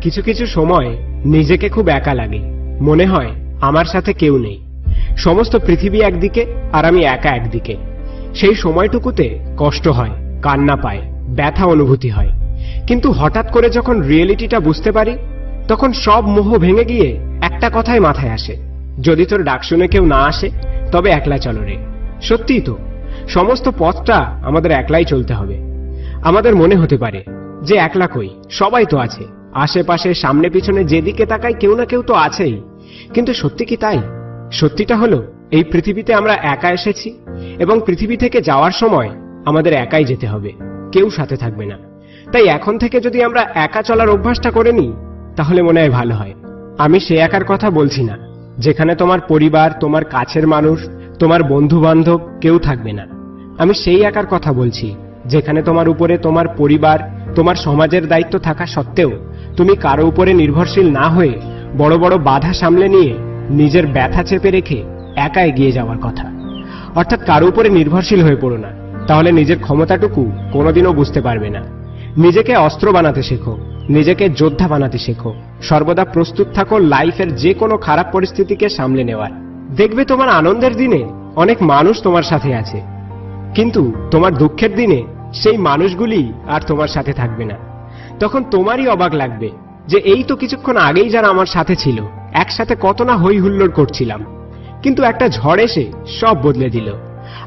কিছু কিছু সময় নিজেকে খুব একা লাগে, মনে হয় আমার সাথে কেউ নেই, সমস্ত পৃথিবী একদিকে আর আমি একা একদিকে। সেই সময়টুকুতে কষ্ট হয়, কান্না পায়, ব্যথা অনুভূতি হয়। কিন্তু হঠাৎ করে যখন রিয়েলিটিটা বুঝতে পারি, তখন সব মোহ ভেঙে গিয়ে একটা কথাই মাথায় আসে, যদি তোর ডাক শুনে কেউ না আসে তবে একলা চলো রে। সত্যিই তো, সমস্ত পথটা আমাদের একলাই চলতে হবে। আমাদের মনে হতে পারে যে একলা কই, সবাই তো আছে, আশেপাশে সামনে পিছনে যেদিকে তাকাই কেউ না কেউ তো আছেই। কিন্তু সত্যি কি তাই? সত্যিটা হলো এই পৃথিবীতে আমরা একা এসেছি এবং পৃথিবী থেকে যাওয়ার সময় আমাদের একাই যেতে হবে, কেউ সাথে থাকবে না। তাই এখন থেকে যদি আমরা একা চলার অভ্যাসটা করে নিই তাহলে মনে হয় ভালো হয়। আমি সে একার কথা বলছি না যেখানে তোমার পরিবার, তোমার কাছের মানুষ, তোমার বন্ধু বান্ধব কেউ থাকবে না। আমি সেই একার কথা বলছি যেখানে তোমার উপরে তোমার পরিবার, তোমার সমাজের দায়িত্ব থাকা সত্ত্বেও তুমি কারো উপরে নির্ভরশীল না হয়ে বড় বড় বাধা সামলে নিয়ে নিজের ব্যথা চেপে রেখে একা এগিয়ে যাওয়ার কথা। অর্থাৎ কারো উপরে নির্ভরশীল হয়ে পড়ো না, তাহলে নিজের ক্ষমতাটুকু কোনোদিনও বুঝতে পারবে না। নিজেকে অস্ত্র বানাতে শেখো, নিজেকে যোদ্ধা বানাতে শেখো। সর্বদা প্রস্তুত থাকো লাইফের যে কোনো খারাপ পরিস্থিতিকে সামলে নেওয়ার। দেখবে তোমার আনন্দের দিনে অনেক মানুষ তোমার সাথে আছে, কিন্তু তোমার দুঃখের দিনে সেই মানুষগুলি আর তোমার সাথে থাকবে না। তখন তোমারই অবাক লাগবে যে এই তো কিছুক্ষণ আগেই যারা আমার সাথে ছিল, একসাথে কত না হই হুল্লোড় করছিলাম, কিন্তু একটা ঝড় এসে সব বদলে দিল,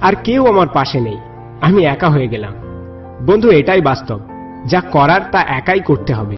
আর কেউ আমার পাশে নেই, আমি একা হয়ে গেলাম। বন্ধু, এটাই বাস্তব, যা করার তা একাই করতে হবে।